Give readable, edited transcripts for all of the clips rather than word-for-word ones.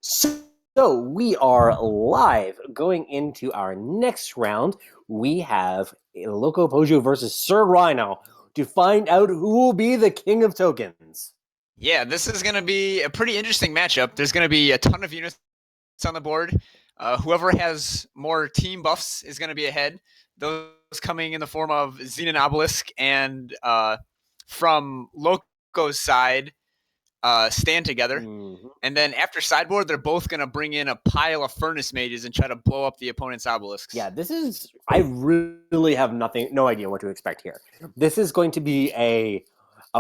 So we are live going into our next round. We have LocoPojo versus Sir Rhino to find out who will be the king of tokens. Yeah, this is going to be a pretty interesting matchup. There's going to be a ton of units on the board. Whoever has more team buffs is going to be ahead. Those coming in the form of Xenon Obelisk and from Loco's side, stand together. Mm-hmm. And then after sideboard, they're both going to bring in a pile of Furnace Mages and try to blow up the opponent's obelisks. Yeah, this is. I really have no idea what to expect here. This is going to be a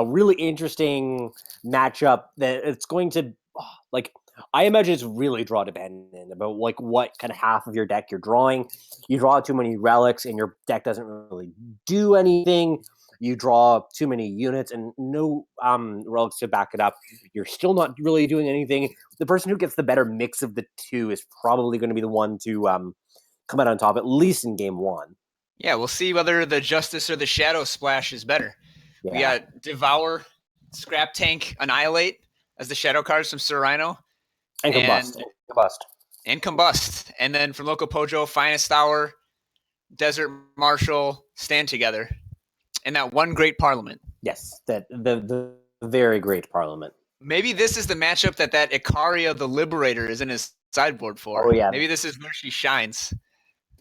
really interesting matchup. That it's going to like. I imagine it's really draw dependent about like what kind of half of your deck you're drawing. You draw too many relics, and your deck doesn't really do anything. You draw too many units and no relics to back it up. You're still not really doing anything. The person who gets the better mix of the two is probably going to be the one to come out on top, at least in game one. Yeah, we'll see whether the Justice or the Shadow Splash is better. Yeah. We got Devour, Scrap Tank, Annihilate as the shadow cards from Sir Rhino. And Combust. And Combust. And then from LocoPojo, Finest Hour, Desert Marshal, Stand Together. And that one great Parliament. Yes, the very great Parliament. Maybe this is the matchup that Ikaria the Liberator is in his sideboard for. Oh, yeah. Maybe this is where she shines.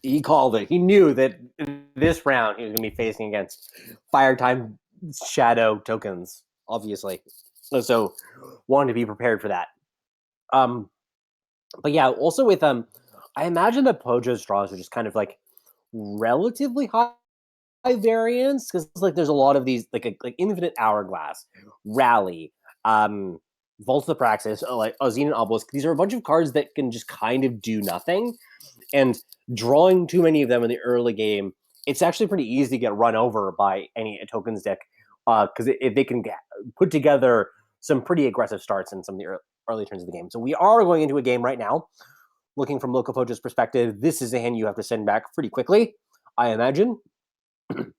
He called it. He knew that this round he was going to be facing against Firetime Shadow tokens, obviously. So wanted to be prepared for that. But yeah, also with I imagine that Pojo's draws are just kind of like relatively high variance because like there's a lot of these like Infinite Hourglass, Rally, Vault of the Praxis, like Xenon Obelisk. These are a bunch of cards that can just kind of do nothing, and drawing too many of them in the early game, it's actually pretty easy to get run over by any tokens deck because if they can put together some pretty aggressive starts in some of the early turns of the game. So we are going into a game right now. Looking from LocoPojo's perspective, this is a hand you have to send back pretty quickly, I imagine. I'm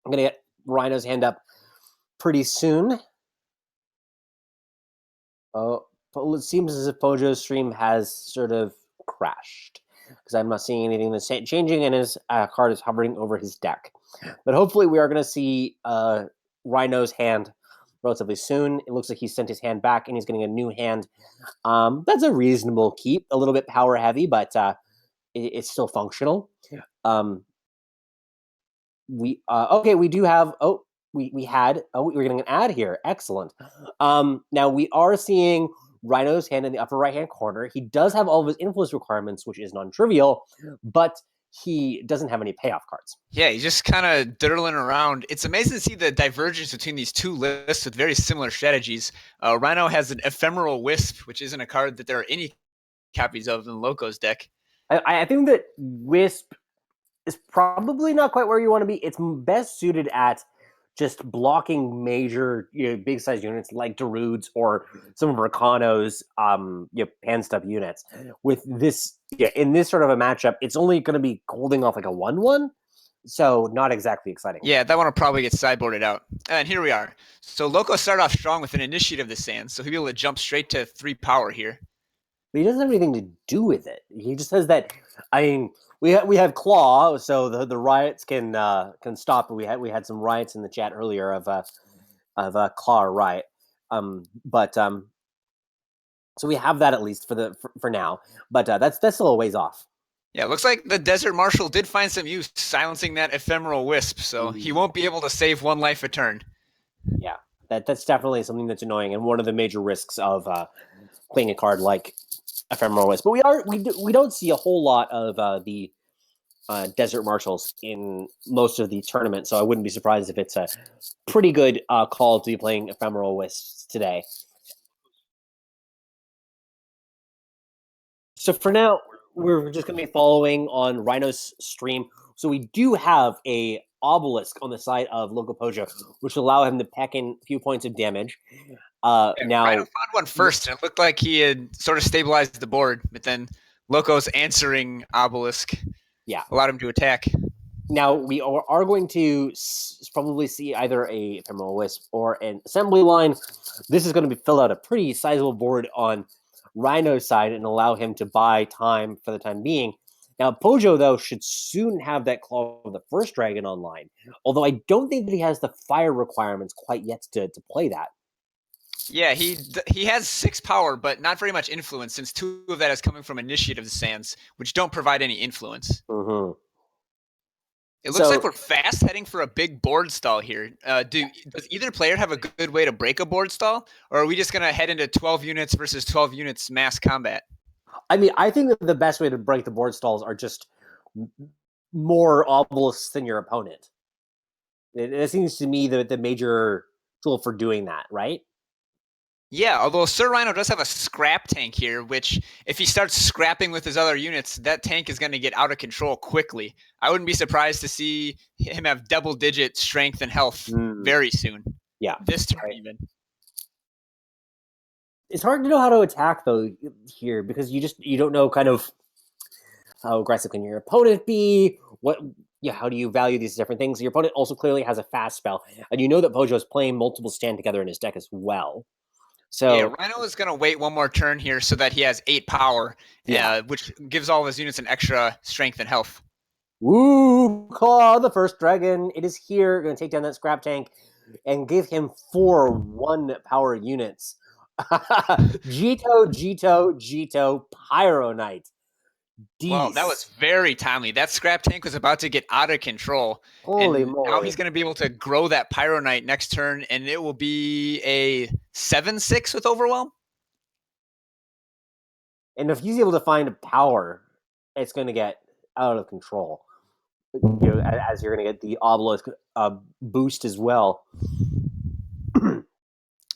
going to get Rhino's hand up pretty soon. Oh, it seems as if Pojo's stream has sort of crashed because I'm not seeing anything that's changing, and his card is hovering over his deck. But hopefully, we are going to see Rhino's hand relatively soon. It looks like he sent his hand back, and he's getting a new hand. That's a reasonable keep, a little bit power heavy, but it's still functional. We do have. We're getting an ad here. Excellent. Now we are seeing Rhino's hand in the upper right hand corner. He does have all of his influence requirements, which is non-trivial, but he doesn't have any payoff cards. Yeah, he's just kind of dirtling around. It's amazing to see the divergence between these two lists with very similar strategies. Rhino has an Ephemeral Wisp, which isn't a card that there are any copies of in Loco's deck. I think that Wisp is probably not quite where you want to be. It's best suited at just blocking major, big size units like Darudes or some of Rakano's hand stuff units. With this, in this sort of a matchup, it's only going to be holding off like a 1/1, so not exactly exciting. Yeah, that one will probably get sideboarded out. And here we are. So Loco started off strong with an Initiative this hand, so he'll be able to jump straight to 3 power here. But he doesn't have anything to do with it. He just says that. I mean, we have Claw, so the riots can stop. We had some riots in the chat earlier of Claw or riot, so we have that at least for now. But that's still a ways off. Yeah, it looks like the Desert Marshal did find some use silencing that Ephemeral Wisp, so he won't be able to save 1 life a turn. Yeah, that's definitely something that's annoying, and one of the major risks of playing a card like Ephemeral Wisp. But we don't see a whole lot of the Desert Marshals in most of the tournaments, so I wouldn't be surprised if it's a pretty good call to be playing Ephemeral Wisps today. So for now, we're just going to be following on Rhino's stream. So we do have a obelisk on the side of LocoPojo, which will allow him to pack in a few points of damage. Now Rhino found one first, and it looked like he had sort of stabilized the board, but then Loco's answering obelisk allowed him to attack. Now we are going to probably see either a Ephemeral Wisp or an assembly line. This is going to fill out a pretty sizable board on Rhino's side and allow him to buy time for the time being. Now, Pojo, though, should soon have that Claw of the First Dragon online, although I don't think that he has the fire requirements quite yet to play that. Yeah, he has 6 power, but not very much influence, since 2 of that is coming from Initiative Sands, which don't provide any influence. Mm-hmm. It looks like we're fast heading for a big board stall here. Does either player have a good way to break a board stall, or are we just going to head into 12 units versus 12 units mass combat? I mean, I think that the best way to break the board stalls are just more obelisks than your opponent. It seems to me the major tool for doing that, right? Yeah, although Sir Rhino does have a scrap tank here, which if he starts scrapping with his other units, that tank is going to get out of control quickly. I wouldn't be surprised to see him have double-digit strength and health very soon. Yeah. This turn even. It's hard to know how to attack though here because you don't know kind of how aggressive can your opponent be. How do you value these different things? Your opponent also clearly has a fast spell, and you know that Pojo is playing multiple stand together in his deck as well. So yeah, Rhino is going to wait one more turn here so that he has 8 power, which gives all of his units an extra strength and health. Woo! Claw the First Dragon. It is here. Going to take down that scrap tank and give him 4 1-power units. Jito, Pyro Knight. Well, that was very timely. That scrap tank was about to get out of control. Holy moly. moly. Now he's going to be able to grow that Pyro Knight next turn, and it will be a 7-6 with Overwhelm. And if he's able to find power, it's going to get out of control. As you're going to get the obelisk boost as well.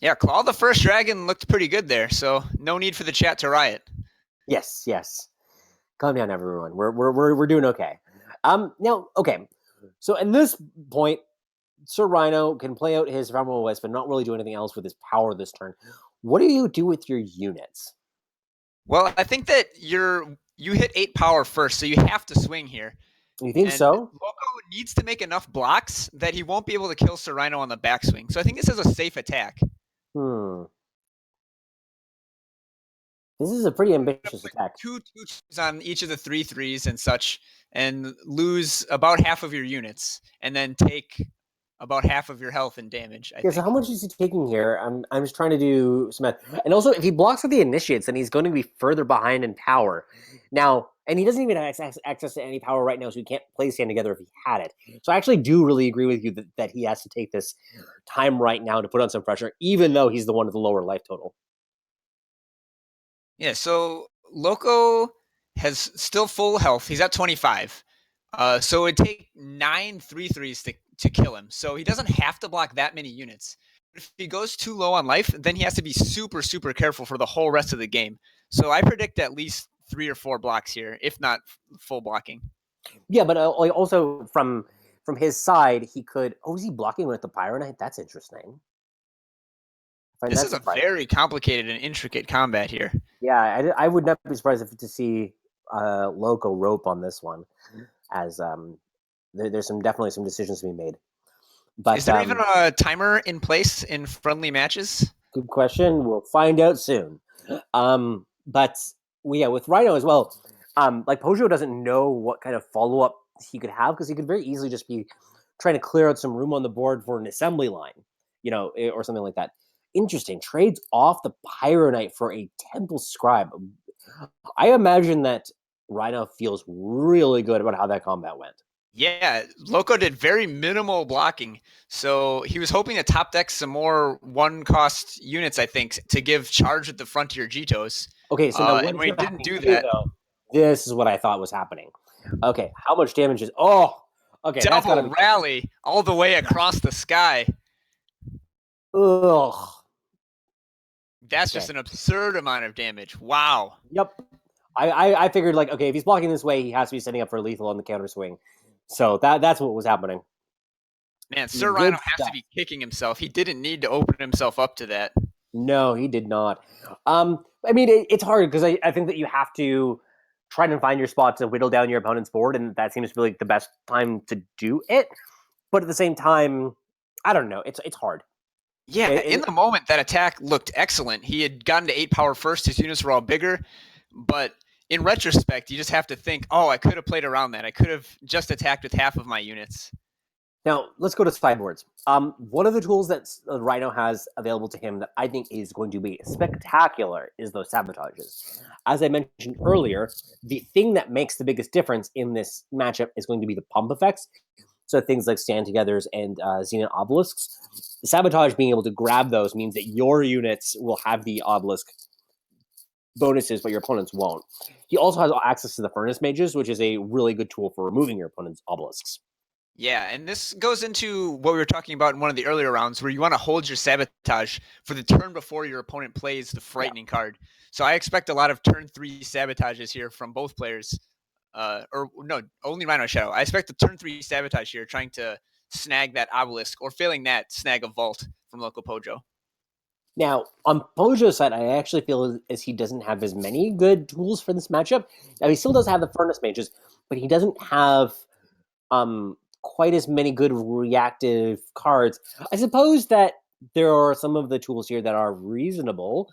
Yeah, Claw the First Dragon looked pretty good there, so no need for the chat to riot. Yes. Calm down, everyone. We're doing okay. Now, okay. So at this point, Sir Rhino can play out his Ephemeral Wisp but not really do anything else with his power this turn. What do you do with your units? Well, I think that you hit 8 power first, so you have to swing here. You think so? Loco needs to make enough blocks that he won't be able to kill Sir Rhino on the backswing. So I think this is a safe attack. This is a pretty ambitious attack. 2 2s on each of the 3 3s and such, and lose about half of your units, and then take about half of your health and damage. I think. So how much is he taking here? I'm just trying to do some math. And also, if he blocks with the initiates, then he's going to be further behind in power. Now, and he doesn't even have access to any power right now, so he can't play stand together if he had it. So I actually do really agree with you that he has to take this time right now to put on some pressure, even though he's the one with the lower life total. Yeah, so Loco has still full health. He's at 25. So it'd take 9 3/3s to kill him. So he doesn't have to block that many units. If he goes too low on life, then he has to be super, super careful for the whole rest of the game. So I predict at least 3 or 4 blocks here, if not full blocking. Yeah, but also from his side, he could. Oh, is he blocking with the Pyro Knight? That's interesting. This is a very complicated and intricate combat here. Yeah, I would not be surprised to see Loco rope on this one, as there's definitely some decisions to be made. But is there even a timer in place in friendly matches? Good question. We'll find out soon. But with Rhino as well, like Pojo doesn't know what kind of follow up he could have because he could very easily just be trying to clear out some room on the board for an assembly line, or something like that. Interesting. Trades off the Pyro Knight for a Temple Scribe. I imagine that Rhino feels really good about how that combat went. Yeah, Loco did very minimal blocking. So he was hoping to top deck some more 1-cost units, I think, to give charge at the front of your Jitos. Okay, so now when he didn't do that, this is what I thought was happening. Okay, how much damage is... Oh! Okay, double that's gotta be... rally all the way across the sky. Ugh. That's just an absurd amount of damage. Wow. Yep. I figured, like, okay, if he's blocking this way, he has to be setting up for lethal on the counter swing. So that's what was happening. Man, Sir Rhino has to be kicking himself. He didn't need to open himself up to that. No, he did not. I mean, it's hard because I think that you have to try and find your spot to whittle down your opponent's board, and that seems to be like the best time to do it. But at the same time, I don't know. It's hard. Yeah, in And the moment, that attack looked excellent. He had gotten to 8 power first. His units were all bigger. But in retrospect, you just have to think, oh, I could have played around that. I could have just attacked with half of my units. now let's go to sideboards. One of the tools that Rhino has available to him that I think is going to be spectacular is those sabotages. As I mentioned earlier, the thing that makes the biggest difference in this matchup is going to be the pump effects. So things like stand togethers and zenith obelisks. The sabotage being able to grab those means that your units will have the obelisk bonuses, but your opponents won't. He also has access to the furnace mages, which is a really good tool for removing your opponent's obelisks. Yeah, and this goes into what we were talking about in one of the earlier rounds where you want to hold your sabotage for the turn before your opponent plays the Yeah. frightening card. So I expect a lot of turn 3 sabotages here from both players. Or no, only Rhino Shadow. I expect the turn 3 sabotage here, trying to snag that obelisk, or failing that, snag a vault from LocoPojo. Now, on Pojo's side, I actually feel as he doesn't have as many good tools for this matchup. Now, he still does have the furnace mages, but he doesn't have quite as many good reactive cards. I suppose that there are some of the tools here that are reasonable.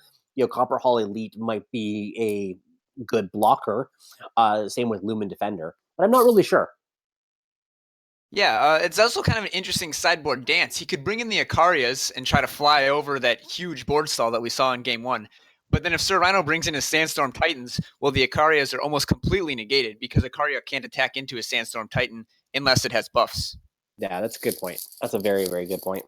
Copper Hall Elite might be a good blocker. Same with Lumen Defender, but I'm not really sure. Yeah, it's also kind of an interesting sideboard dance. He could bring in the Icarias and try to fly over that huge board stall that we saw in game one. But then if Sir Rhino brings in his Sandstorm Titans, well, the Icarias are almost completely negated because Icaria can't attack into a Sandstorm Titan unless it has buffs. Yeah, that's a good point. That's a very, very good point.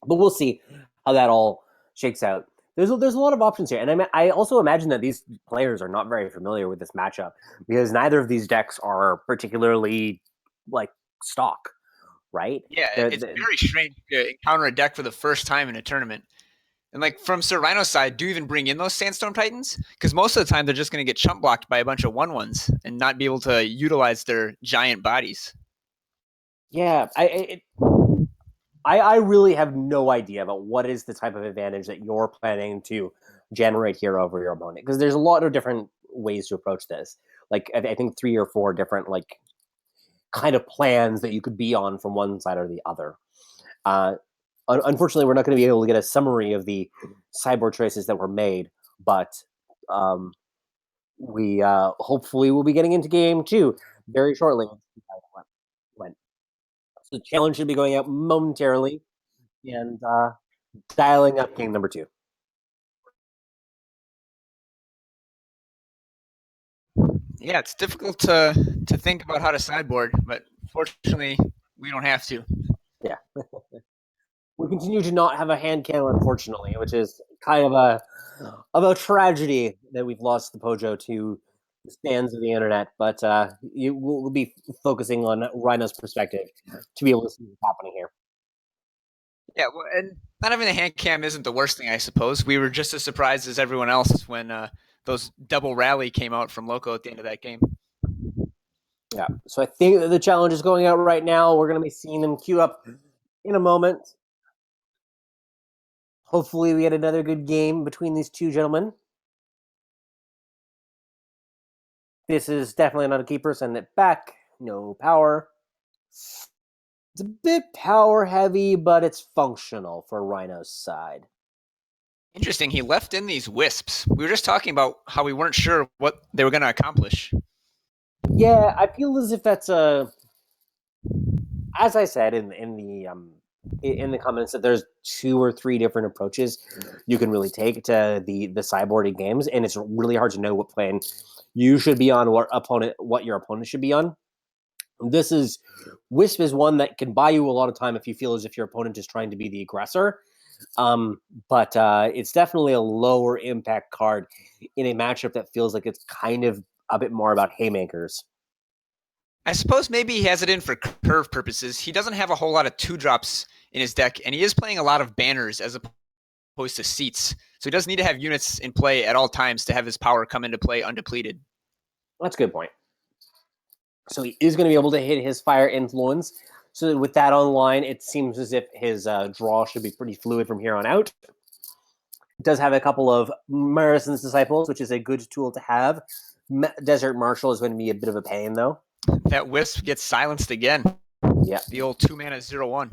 But we'll see how that all shakes out. There's a lot of options here, and I also imagine that these players are not very familiar with this matchup because neither of these decks are particularly like stock, right? Yeah, it's They're very strange to encounter a deck for the first time in a tournament. And like from Sir Rhino's side, do you even bring in those Sandstorm Titans? Because most of the time they're just going to get chump blocked by a bunch of 1/1s and not be able to utilize their giant bodies. yeah. I really have no idea about what is the type of advantage that you're planning to generate here over your opponent because there's a lot of different ways to approach this. Like I think 3 or 4 different like kind of plans that you could be on from one side or the other. Uh, Unfortunately, we're not going to be able to get a summary of the cyborg choices that were made, but um, we hopefully will be getting into game 2 very shortly. When so the challenge should be going out momentarily and dialing up game number 2. Yeah, it's difficult to think about how to sideboard, but fortunately, we don't have to. Yeah, we continue to not have a hand cam, unfortunately, which is kind of a tragedy that we've lost the Pojo to the stands of the internet. But we'll be focusing on Rhino's perspective to be able to see what's happening here. Yeah, well, and not having a hand cam isn't the worst thing, I suppose. We were just as surprised as everyone else when those double rally came out from Loco at the end of that game. Yeah. So I think that the challenge is going out right now. We're going to be seeing them queue up in a moment. Hopefully, we get another good game between these two gentlemen. This is definitely not a keeper. Send it back. No power. It's a bit power heavy, but it's functional for Rhino's side. Interesting. He left in these wisps. We were just talking about how we weren't sure what they were going to accomplish. Yeah, I feel as if that's as I said in the comments that there's 2 or 3 different approaches you can really take to the cyborg games, and it's really hard to know what plan you should be on, what your opponent should be on. This is Wisp is one that can buy you a lot of time if you feel as if your opponent is trying to be the aggressor. But it's definitely a lower impact card in a matchup that feels like it's kind of a bit more about haymakers. I suppose maybe he has it in for curve purposes. He doesn't have a whole lot of 2-drops in his deck, and he is playing a lot of banners as opposed to seats. So he does need to have units in play at all times to have his power come into play undepleted. That's a good point. So he is going to be able to hit his fire influence. So with that online, it seems as if his draw should be pretty fluid from here on out. It does have a couple of Marison's Disciples, which is a good tool to have. Desert Marshal is going to be a bit of a pain, though. That Wisp gets silenced again. Yeah. The old 2-mana 0/1.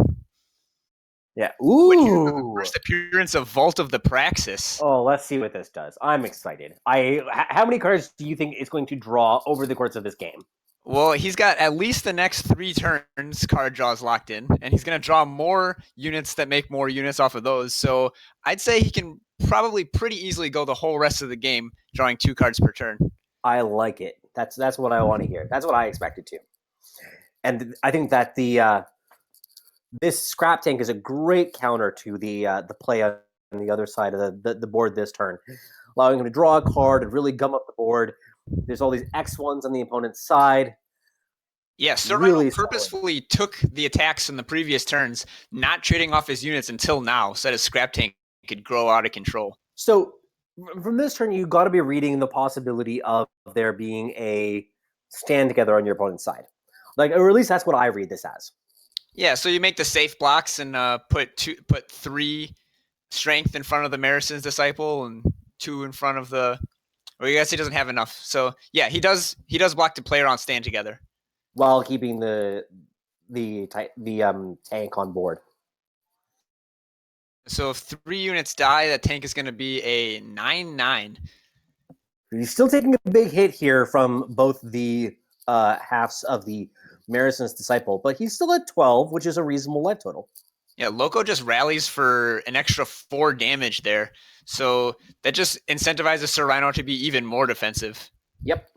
Yeah. Witnessing the Ooh. first appearance of Vault of the Praxis. Oh, let's see what this does. I'm excited. How many cards do you think it's going to draw over the course of this game? Well, he's got at least the next 3 turns card draws locked in, and he's going to draw more units that make more units off of those. So I'd say he can probably pretty easily go the whole rest of the game drawing 2 cards per turn. I like it. That's what I want to hear. That's what I expected to. And I think that the this scrap tank is a great counter to the play on the other side of the board this turn, allowing him to draw a card and really gum up the board. There's all these X1s on the opponent's side. Yeah, Sir Rhino Really solid. purposefully took the attacks in the previous turns, not trading off his units until now, so that his scrap tank could grow out of control. So from this turn, you got to be reading the possibility of there being a stand together on your opponent's side, or at least that's what I read this as. Yeah, so you make the safe blocks and put 3 strength in front of the Marison's Disciple and 2 in front of the. Or I guess he doesn't have enough. So yeah, he does block the player on stand together While keeping the tank on board. So if 3 units die, that tank is going to be a 9/9. He's still taking a big hit here from both the halves of the Marison's Disciple, but he's still at 12, which is a reasonable life total. Yeah, Loco just rallies for an extra 4 damage there. So that just incentivizes Sir Rhino to be even more defensive. Yep.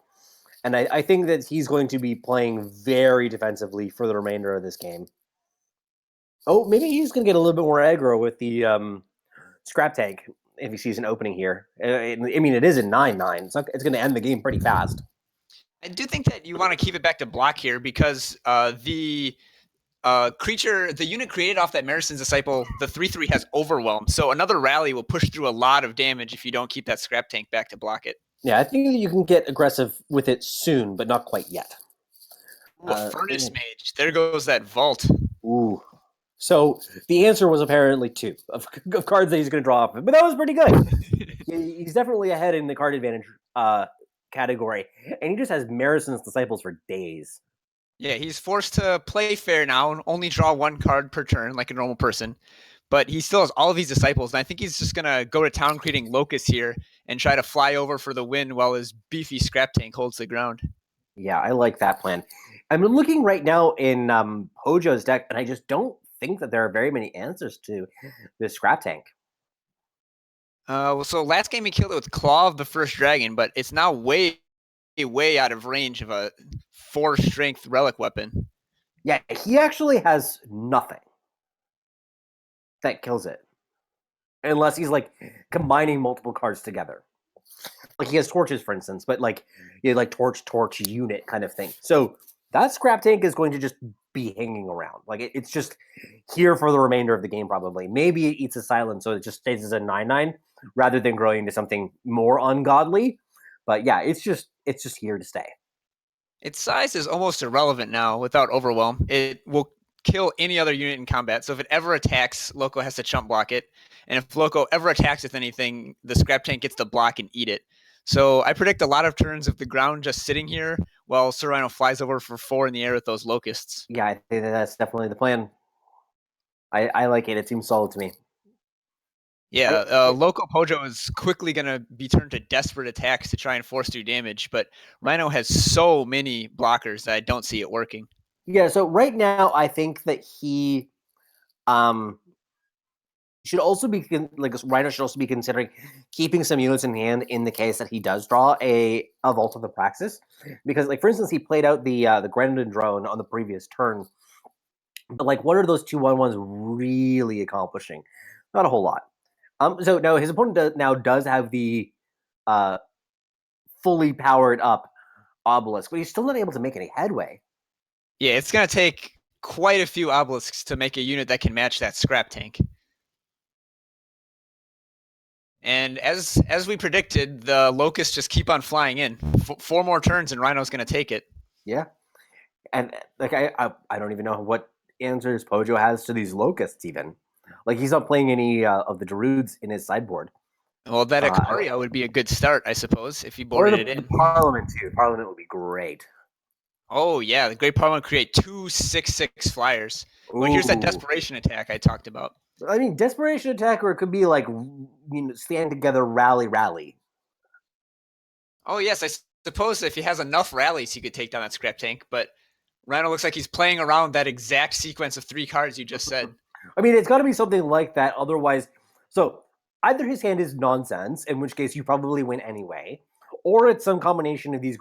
And I think that he's going to be playing very defensively for the remainder of this game. Oh, maybe he's going to get a little bit more aggro with the scrap tank if he sees an opening here. I mean, it is a 9/9. It's going to end the game pretty fast. I do think that you want to keep it back to block here because the creature, the unit created off that Marison's Disciple, the 3/3 has Overwhelm. So another rally will push through a lot of damage if you don't keep that scrap tank back to block it. Yeah, I think that you can get aggressive with it soon, but not quite yet. Ooh, a Furnace Mage. There goes that Vault. Ooh. So the answer was apparently 2 of cards that he's going to draw off, but that was pretty good. He's definitely ahead in the card advantage category, and he just has Marison's Disciples for days. Yeah, he's forced to play fair now and only draw 1 card per turn like a normal person. But he still has all of these Disciples, and I think he's just going to go to town creating Locust here and try to fly over for the win while his beefy scrap tank holds the ground. Yeah, I like that plan. I'm looking right now in Pojo's deck, and I just don't think that there are very many answers to this scrap tank. So last game he killed it with Claw of the First Dragon, but it's now way out of range of a 4 strength relic weapon. Yeah, he actually has nothing that kills it. Unless he's combining multiple cards together. Like he has torches, for instance, but torch unit kind of thing. So that scrap tank is going to just be hanging around. It's just here for the remainder of the game, probably. Maybe it eats a silence, so it just stays as a 9/9 rather than growing into something more ungodly. But yeah, it's just here to stay. Its size is almost irrelevant now without Overwhelm. It will kill any other unit in combat. So if it ever attacks, Loco has to chump block it. And if Loco ever attacks with anything, the scrap tank gets to block and eat it. So I predict a lot of turns of the ground just sitting here while Sir Rhino flies over for 4 in the air with those locusts. Yeah, I think that's definitely the plan. I like it. It seems solid to me. Yeah, LocoPojo is quickly going to be turned to desperate attacks to try and force through damage, but Rhino has so many blockers that I don't see it working. Yeah, so right now I think that he should also be Rhino should also be considering keeping some units in hand in the case that he does draw a Vault of the Praxis, because for instance he played out the Grenadin drone on the previous turn, but what are those 2/1/1s really accomplishing? Not a whole lot. So now his opponent does have the fully powered up obelisk, but he's still not able to make any headway. Yeah, it's going to take quite a few obelisks to make a unit that can match that scrap tank. And as we predicted, the locusts just keep on flying in. 4 more turns and Rhino's going to take it. Yeah. And I don't even know what answers Pojo has to these locusts even. He's not playing any of the Darudes in his sideboard. Well, that Ikaria would be a good start, I suppose, if he boarded it in. The Parliament too. Parliament would be great. Oh yeah, the Great Parliament create 2 6/6 flyers. Well, here's that desperation attack I talked about. I mean, desperation attack, or it could be like stand together, rally, rally. Oh yes, I suppose if he has enough rallies, he could take down that scrap tank. But Rhino looks like he's playing around that exact sequence of 3 cards you just said. I mean, it's got to be something like that. Otherwise, so either his hand is nonsense, in which case you probably win anyway, or it's some combination of these,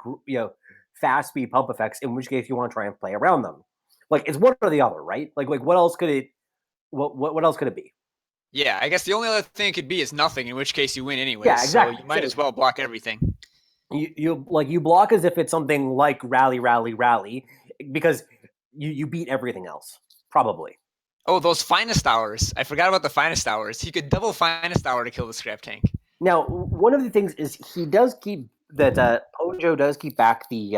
fast speed pump effects, in which case you want to try and play around them. Like it's one or the other, right? Like what else could it? What else could it be? Yeah, I guess the only other thing it could be is nothing, in which case you win anyways. Yeah, So exactly. you might So as well block everything. you block as if it's something like rally, rally, rally, because you beat everything else probably. Oh, those finest hours. I forgot about the finest hours. He could double finest hour to kill the scrap tank. Now, one of the things is he does keep that Pojo does keep back the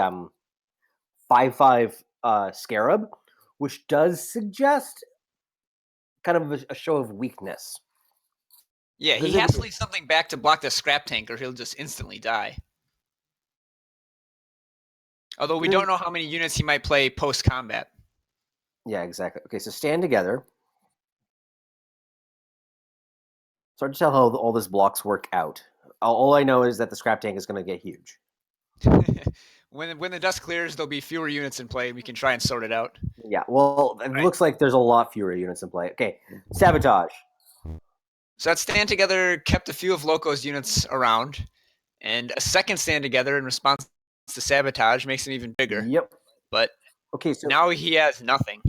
5/5 Scarab, which does suggest kind of a show of weakness. Yeah, he Because has to leave something back to block the scrap tank or he'll just instantly die. Although we don't know how many units he might play post combat. yeah, exactly. Okay, so stand together. It's hard to tell how all this blocks work out. All I know is that the scrap tank is going to get huge. When the dust clears, there'll be fewer units in play. We can try and sort it out. Yeah, well, it Right. looks like there's a lot fewer units in play. Okay, sabotage. So that stand together kept a few of Loco's units around, and a second stand together in response to sabotage makes him even bigger. Yep. But Okay, so now he has nothing.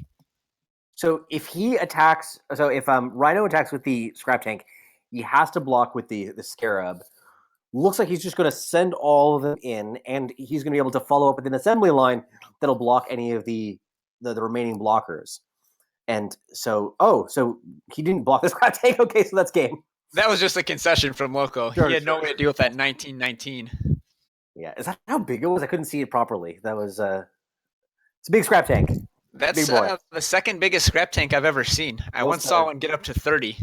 if he attacks, so if Rhino attacks with the scrap tank, he has to block with the scarab. Looks like he's just going to send all of them in, and he's going to be able to follow up with an assembly line that'll block any of the remaining blockers. And so, so he didn't block the scrap tank. Okay, so that's game. That was just a concession from Loco. Sure, He had no sure. way to deal with that 1919. Yeah, is that how big it was? I couldn't see it properly. That was it's a big scrap tank, big That's boy. the second biggest scrap tank I've ever seen. I Well once saw said. one get up to 30.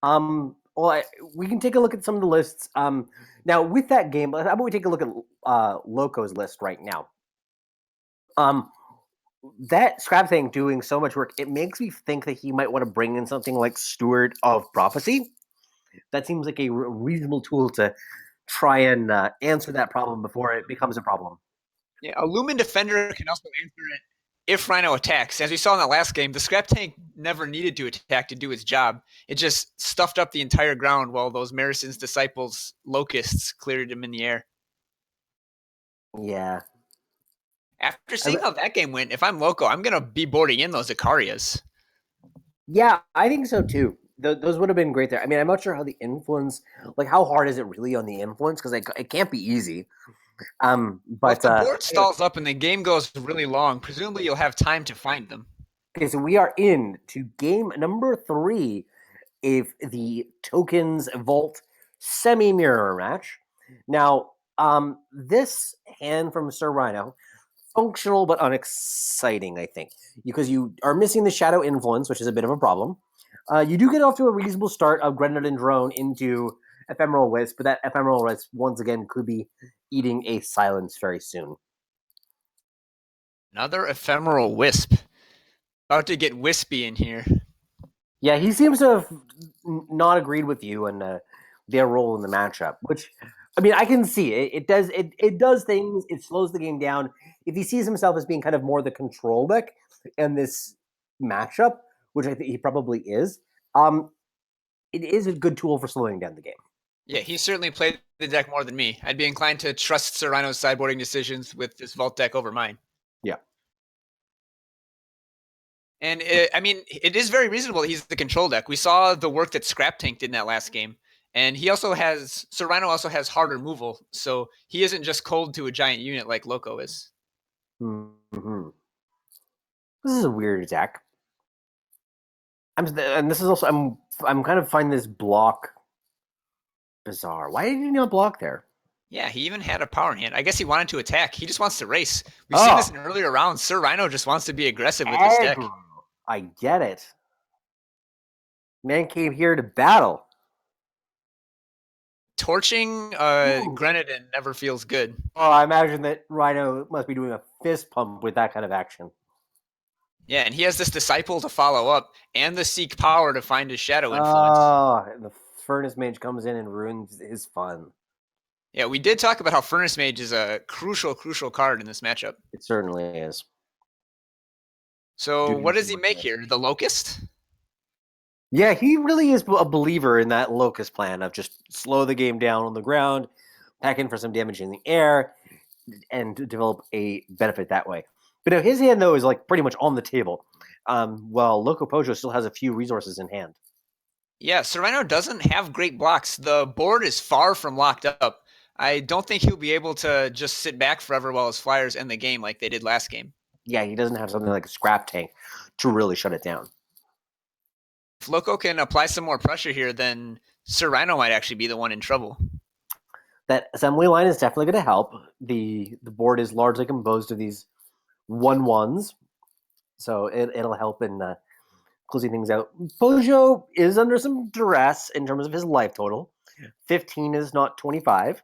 Well, we can take a look at some of the lists. Now with that game, how about we take a look at Loco's list right now? Um, that scrap thing doing so much work, it makes me think that he might want to bring in something like Steward of Prophecy. That seems like a reasonable tool to try and answer that problem before it becomes a problem. Yeah, a Lumen Defender can also answer it if Rhino attacks. As we saw in the last game, the scrap tank never needed to attack to do its job. It just stuffed up the entire ground while those Marison's disciples, locusts, cleared him in the air. Yeah. After seeing how that game went, if I'm Loco, I'm going to be boarding in those Icarias. Yeah, I think so too. Those would have been great there. I mean, I'm not sure how the influence, like how hard is it really on the influence? Because it can't be easy. Well, if But the board stalls up and the game goes really long, presumably you'll have time to find them. okay, so we are in to game number 3 of the Tokens Vault semi-mirror match. Now, this hand from Sir Rhino, functional but unexciting, I think, because you are missing the shadow influence, which is a bit of a problem. You do get off to a reasonable start of Grenade and Drone into Ephemeral Wisp, but that Ephemeral Wisp, once again, could be eating a silence very soon. Another ephemeral wisp. About to get wispy in here. Yeah, he seems to have not agreed with you and their role in the matchup. Which, I mean, I can see it. It does things. It slows the game down. If he sees himself as being kind of more the control deck in this matchup, which I think he probably is, it is a good tool for slowing down the game. Yeah, he certainly played the deck more than me. I'd be inclined to trust Sir Rhino's sideboarding decisions with this vault deck over mine. Yeah. And it is very reasonable. He's the control deck. We saw the work that Scrap Tank did in that last game, and Sir Rhino also has hard removal, so he isn't just cold to a giant unit like Loco is. Mm-hmm. This is a weird attack. And this is also I'm kind of finding this block bizarre. Why did he not block there? Yeah, he even had a power hand. I guess he wanted to attack. He just wants to race. We've seen this in earlier rounds. Sir Rhino just wants to be aggressive with this deck. I get it. Man came here to battle. Torching Grenadin never feels good. Oh, I imagine that Rhino must be doing a fist pump with that kind of action. Yeah, and he has this disciple to follow up and the seek power to find his shadow influence. Oh, and the Furnace Mage comes in and ruins his fun. Yeah, we did talk about how Furnace Mage is a crucial card in this matchup. It certainly is. So Due what to does he what make here? The Locust? Yeah, he really is a believer in that Locust plan of just slow the game down on the ground, pack in for some damage in the air, and to develop a benefit that way. But no, his hand though is like pretty much on the table. While LocoPojo still has a few resources in hand. Yeah, Serrano doesn't have great blocks. The board is far from locked up. I don't think he'll be able to just sit back forever while his Flyers end the game like they did last game. Yeah, he doesn't have something like a scrap tank to really shut it down. If Loco can apply some more pressure here, then Serrano might actually be the one in trouble. That assembly line is definitely going to help. The board is largely composed of these 1/1s, so it'll help in closing things out. Pojo is under some duress in terms of his life total. 15 is not 25.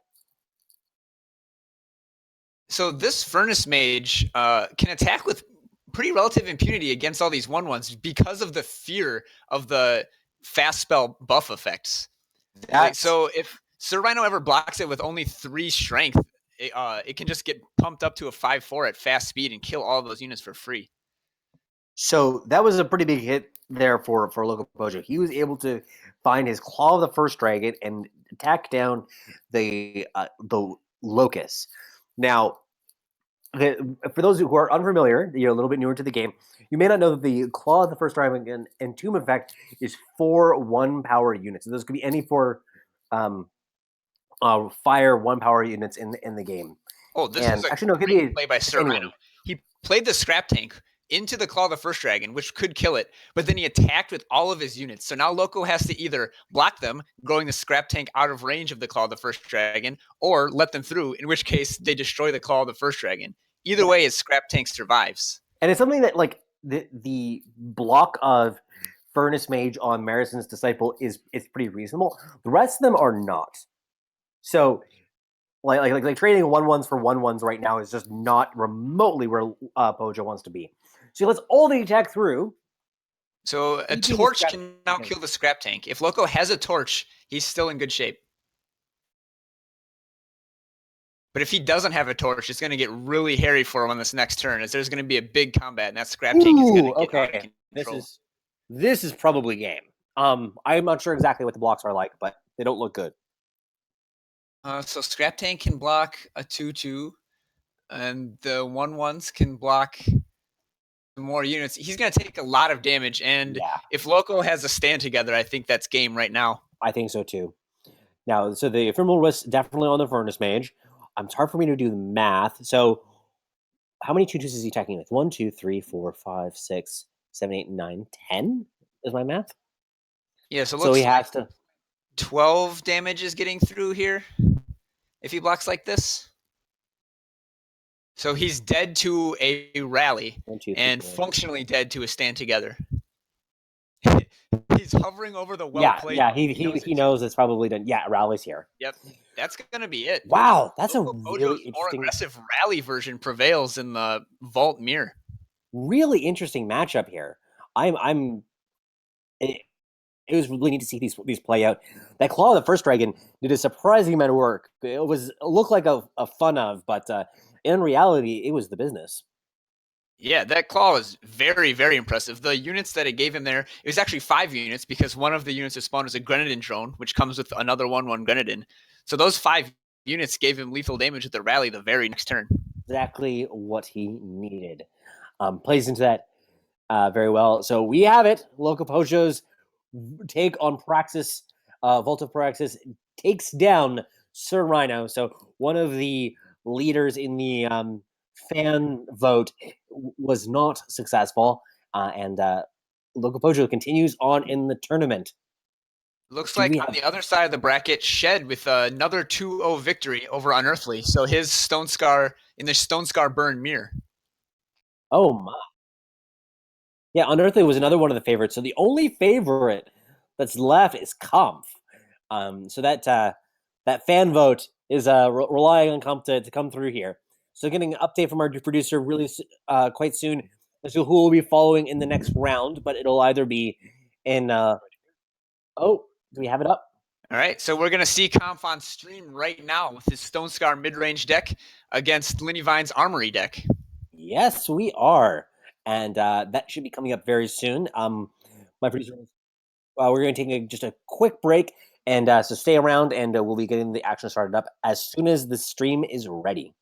So this Furnace Mage can attack with pretty relative impunity against all these 1/1s because of the fear of the fast spell buff effects. Like, That's so if Sir Rhino ever blocks it with only 3 strength, it can just get pumped up to a 5/4 at fast speed and kill all of those units for free. so that was a pretty big hit there for LocoPojo. He was able to find his Claw of the First Dragon and attack down the Locust. Now, for those who are unfamiliar, you're a little bit newer to the game, you may not know that the Claw of the First Dragon and Tomb effect is 4 1 power units. So those could be any 4 um, fire 1 power units in the game. Oh, this was And a actually, no, it could great be play by just Sir Rhino. anyone. He played the Scrap Tank into the Claw of the First Dragon, which could kill it, but then he attacked with all of his units. So now Loco has to either block them, growing the Scrap Tank out of range of the Claw of the First Dragon, or let them through, in which case they destroy the Claw of the First Dragon. Either Yeah. way, his Scrap Tank survives. And it's something that like the block of Furnace Mage on Marison's Disciple is pretty reasonable. The rest of them are not. So like trading 1/1s for 1/1s right now is just not remotely where Pojo wants to be. So he lets all the attack through. So a Keeping the torch scrap. can now kill the Scrap Tank. If Loco has a torch, he's still in good shape. But if he doesn't have a torch, it's going to get really hairy for him on this next turn, as there's going to be a big combat, and that Scrap Tank is going Ooh, to get out of okay. control. This is probably game. I'm not sure exactly what the blocks are like, but they don't look good. So Scrap Tank can block a 2/2, and the 1/1s can block more units. He's going to take a lot of damage, and Yeah, if Loco has a stand together, I think that's game right now. I think so too. Now, so the ephemeral risk definitely on the Furnace Mage. It's hard for me to do the math. So, how many 2/2s is he attacking with? 1, 2, 3, 4, 5, 6, 7, 8, 9, 10 is my math. Yeah, so it So he looks like has to 12 damage is getting through here if he blocks like this. So he's dead to a rally 1, 2, 3, and 4. functionally dead to a stand together. He's hovering over the well Yeah, played. yeah, he knows it's probably done. Yeah, rallies here. Yep, that's going to be it. Wow, that's a really LocoPojo's more interesting, aggressive rally version prevails in the Vault Mirror. really interesting matchup here. I'm it, it was really neat to see these play out. That Claw of the First Dragon did a surprising amount of work. It looked like a fun of, but in reality, it was the business. Yeah, that claw was very impressive. The units that it gave him there, it was actually 5 units because one of the units that spawned was a Grenadin drone, which comes with another 1/1 Grenadin. So those 5 units gave him lethal damage with the rally the very next turn. Exactly what he needed. Plays into that very well. So we have it. LocoPojo's take on Praxis, Vault of Praxis takes down Sir Rhino. So one of the leaders in the fan vote was not successful, and LocoPojo continues on in the tournament. Looks Do like we on have? the other side of the bracket, Shed with another 2-0 victory over Unearthly. So his Stone Scar in the Stone Scar Burn Mirror. Oh my! Yeah, Unearthly was another one of the favorites. So the only favorite that's left is Comf. So that fan vote is relying on Comf to come through here. So getting an update from our producer really quite soon. as to who will be following in the next round, but it'll either be in. Oh, do we have it up? All right, so we're going to see Conf on stream right now with his Stone Scar mid-range deck against Linny Vine's Armory deck. Yes, we are, and that should be coming up very soon. My producer, we're going to take just a quick break, and so stay around, and we'll be getting the action started up as soon as the stream is ready.